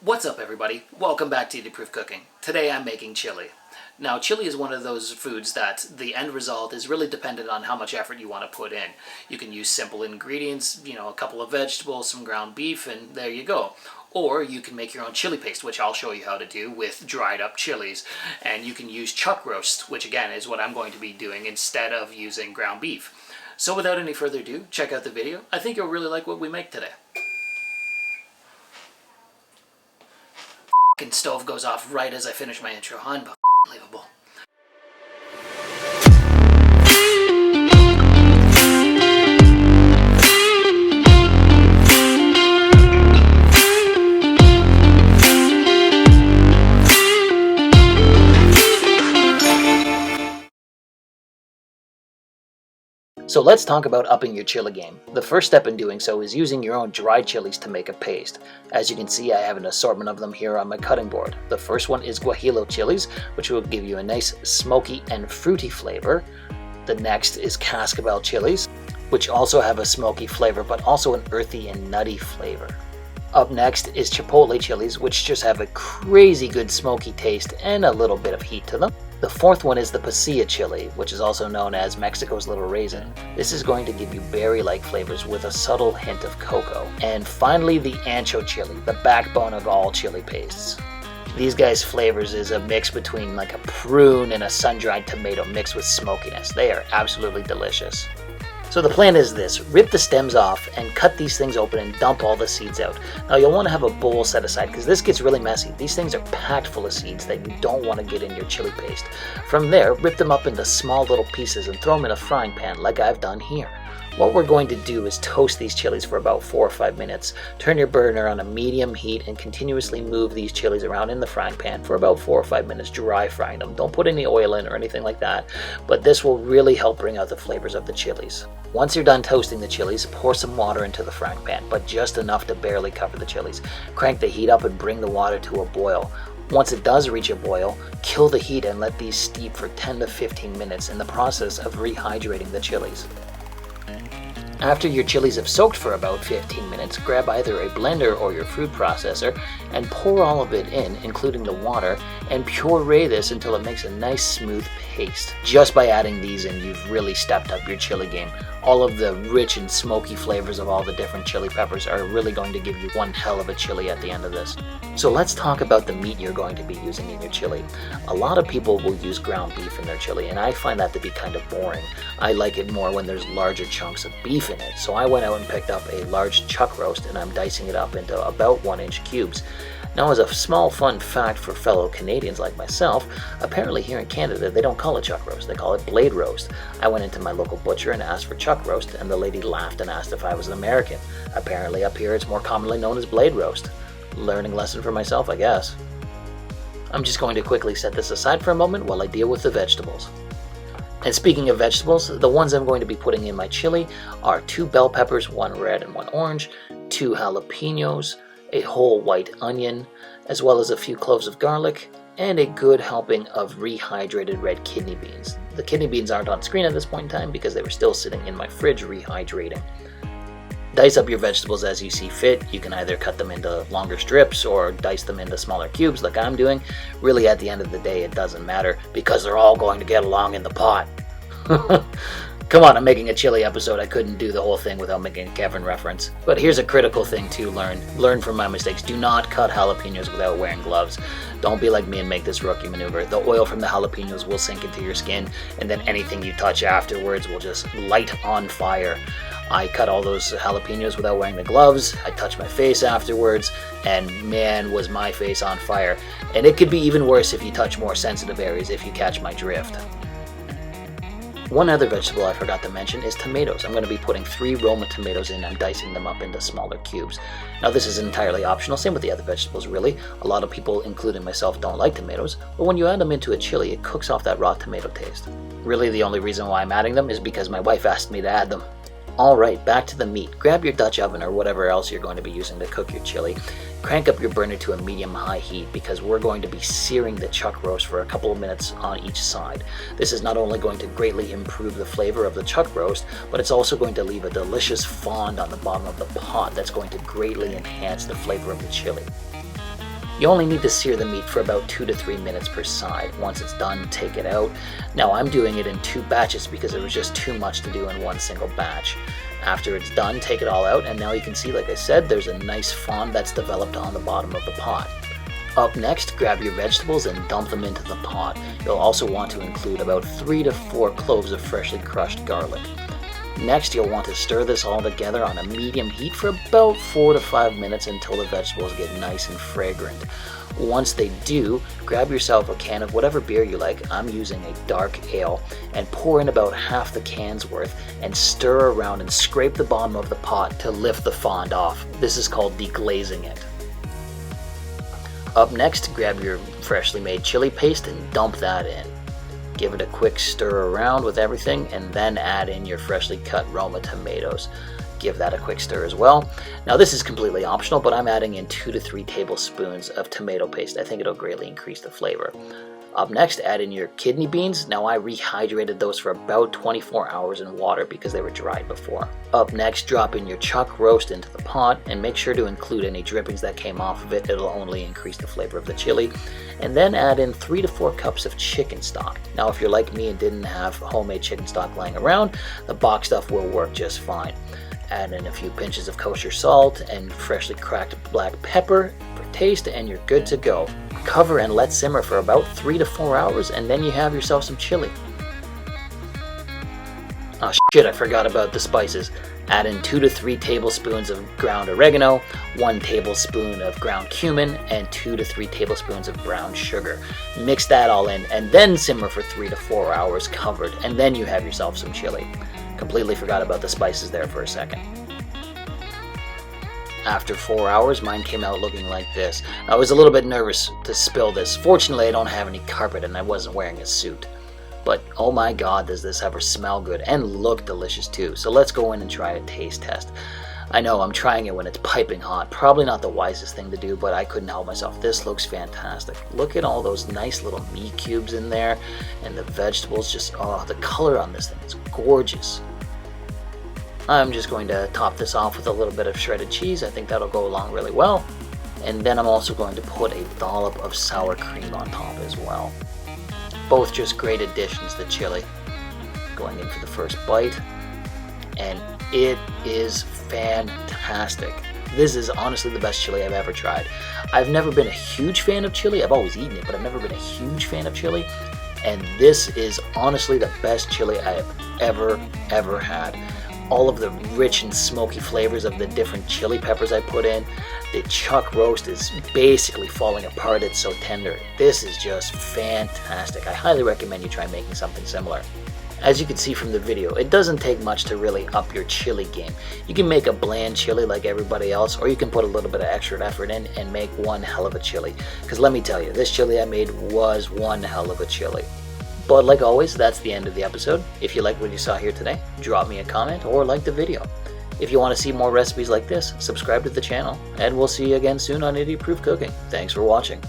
What's up everybody? Welcome back to Easy Proof Cooking. Today I'm making chili. Now chili is one of those foods that the end result is really dependent on how much effort you want to put in. You can use simple ingredients, a couple of vegetables, some ground beef, and there you go. Or you can make your own chili paste, which I'll show you how to do with dried up chilies. And you can use chuck roast, which again is what I'm going to be doing instead of using ground beef. So without any further ado, check out the video. I think you'll really like what we make today. Stove goes off right as I finish my intro. Unbelievable. So let's talk about upping your chili game. The first step in doing so is using your own dried chilies to make a paste. As you can see, I have an assortment of them here on my cutting board. The first one is Guajillo Chilies, which will give you a nice smoky and fruity flavor. The next is Casabel Chilies, which also have a smoky flavor, but also an earthy and nutty flavor. Up next is Chipotle Chilies, which just have a crazy good smoky taste and a little bit of heat to them. The fourth one is the Pasilla Chili, which is also known as Mexico's Little Raisin. This is going to give you berry-like flavors with a subtle hint of cocoa. And finally, the Ancho Chili, the backbone of all chili pastes. These guys' flavors is a mix between like a prune and a sun-dried tomato mixed with smokiness. They are absolutely delicious. So the plan is this: rip the stems off and cut these things open and dump all the seeds out. Now you'll want to have a bowl set aside because this gets really messy. These things are packed full of seeds that you don't want to get in your chili paste. From there, rip them up into small little pieces and throw them in a frying pan like I've done here. What we're going to do is toast these chilies for about 4 or 5 minutes. Turn your burner on a medium heat and continuously move these chilies around in the frying pan for about 4 or 5 minutes, dry frying them. Don't put any oil in or anything like that, but this will really help bring out the flavors of the chilies. Once you're done toasting the chilies, pour some water into the frying pan, but just enough to barely cover the chilies. Crank the heat up and bring the water to a boil. Once it does reach a boil, kill the heat and let these steep for 10 to 15 minutes in the process of rehydrating the chilies. After your chilies have soaked for about 15 minutes, grab either a blender or your food processor and pour all of it in, including the water, and puree this until it makes a nice smooth paste. Just by adding these in, you've really stepped up your chili game. All of the rich and smoky flavors of all the different chili peppers are really going to give you one hell of a chili at the end of this. So let's talk about the meat you're going to be using in your chili. A lot of people will use ground beef in their chili, and I find that to be kind of boring. I like it more when there's larger chunks of beef in it. So I went out and picked up a large chuck roast and I'm dicing it up into about 1-inch cubes. Now, as a small fun fact for fellow Canadians like myself, apparently here in Canada they don't call it chuck roast, they call it blade roast. I went into my local butcher and asked for chuck roast, and the lady laughed and asked if I was an American. Apparently up here it's more commonly known as blade roast. Learning lesson for myself, I guess. I'm just going to quickly set this aside for a moment while I deal with the vegetables. And speaking of vegetables, the ones I'm going to be putting in my chili are 2 bell peppers, 1 red and 1 orange, 2 jalapenos, a whole white onion, as well as a few cloves of garlic, and a good helping of rehydrated red kidney beans. The kidney beans aren't on screen at this point in time because they were still sitting in my fridge rehydrating. Dice up your vegetables as you see fit. You can either cut them into longer strips or dice them into smaller cubes like I'm doing. Really, at the end of the day, it doesn't matter because they're all going to get along in the pot. Come on, I'm making a chili episode. I couldn't do the whole thing without making a Kevin reference. But here's a critical thing to learn. Learn from my mistakes. Do not cut jalapenos without wearing gloves. Don't be like me and make this rookie maneuver. The oil from the jalapenos will sink into your skin, and then anything you touch afterwards will just light on fire. I cut all those jalapenos without wearing the gloves. I touched my face afterwards, and man, was my face on fire. And it could be even worse if you touch more sensitive areas, if you catch my drift. One other vegetable I forgot to mention is tomatoes. I'm going to be putting 3 Roma tomatoes in. I'm dicing them up into smaller cubes. Now this is entirely optional, same with the other vegetables really. A lot of people, including myself, don't like tomatoes, but when you add them into a chili, it cooks off that raw tomato taste. Really the only reason why I'm adding them is because my wife asked me to add them. Alright, back to the meat. Grab your Dutch oven or whatever else you're going to be using to cook your chili. Crank up your burner to a medium-high heat because we're going to be searing the chuck roast for a couple of minutes on each side. This is not only going to greatly improve the flavor of the chuck roast, but it's also going to leave a delicious fond on the bottom of the pot that's going to greatly enhance the flavor of the chili. You only need to sear the meat for about 2 to 3 minutes per side. Once it's done, take it out. Now I'm doing it in 2 batches because it was just too much to do in one single batch. After it's done, take it all out, and now you can see, like I said, there's a nice fond that's developed on the bottom of the pot. Up next, grab your vegetables and dump them into the pot. You'll also want to include about 3 to 4 cloves of freshly crushed garlic. Next, you'll want to stir this all together on a medium heat for about 4 to 5 minutes until the vegetables get nice and fragrant. Once they do, grab yourself a can of whatever beer you like. I'm using a dark ale, and pour in about half the can's worth and stir around and scrape the bottom of the pot to lift the fond off. This is called deglazing it. Up next, grab your freshly made chili paste and dump that in. Give it a quick stir around with everything, and then add in your freshly cut Roma tomatoes. Give that a quick stir as well. Now this is completely optional, but I'm adding in 2 to 3 tablespoons of tomato paste. I think it'll greatly increase the flavor. Up next, add in your kidney beans. Now I rehydrated those for about 24 hours in water because they were dried before. Up next, drop in your chuck roast into the pot and make sure to include any drippings that came off of it. It'll only increase the flavor of the chili. And then add in 3 to 4 cups of chicken stock. Now if you're like me and didn't have homemade chicken stock lying around, the box stuff will work just fine. Add in a few pinches of kosher salt and freshly cracked black pepper for taste, and you're good to go. Cover and let simmer for about 3 to 4 hours, and then you have yourself some chili. Oh shit, I forgot about the spices. Add in 2 to 3 tablespoons of ground oregano, 1 tablespoon of ground cumin, and 2 to 3 tablespoons of brown sugar. Mix that all in, and then simmer for 3 to 4 hours covered, and then you have yourself some chili. Completely forgot about the spices there for a second. After 4 hours, mine came out looking like this. I was a little bit nervous to spill this. Fortunately, I don't have any carpet and I wasn't wearing a suit. But oh my god, does this ever smell good and look delicious too. So let's go in and try a taste test. I know I'm trying it when it's piping hot. Probably not the wisest thing to do, but I couldn't help myself. This looks fantastic. Look at all those nice little meat cubes in there, and the vegetables just, oh, the color on this thing is gorgeous. I'm just going to top this off with a little bit of shredded cheese. I think that'll go along really well. And then I'm also going to put a dollop of sour cream on top as well. Both just great additions to chili. Going in for the first bite, and it is fantastic. This is honestly the best chili I've ever tried. I've never been a huge fan of chili. I've always eaten it, but I've never been a huge fan of chili. And this is honestly the best chili I have ever had. All of the rich and smoky flavors of the different chili peppers I put in. The chuck roast is basically falling apart. It's so tender. This is just fantastic. I highly recommend you try making something similar. As you can see from the video, it doesn't take much to really up your chili game. You can make a bland chili like everybody else, or you can put a little bit of extra effort in and make one hell of a chili. Because let me tell you, this chili I made was one hell of a chili. But like always, that's the end of the episode. If you liked what you saw here today, drop me a comment or like the video. If you want to see more recipes like this, subscribe to the channel, and we'll see you again soon on Idiot Proof Cooking. Thanks for watching.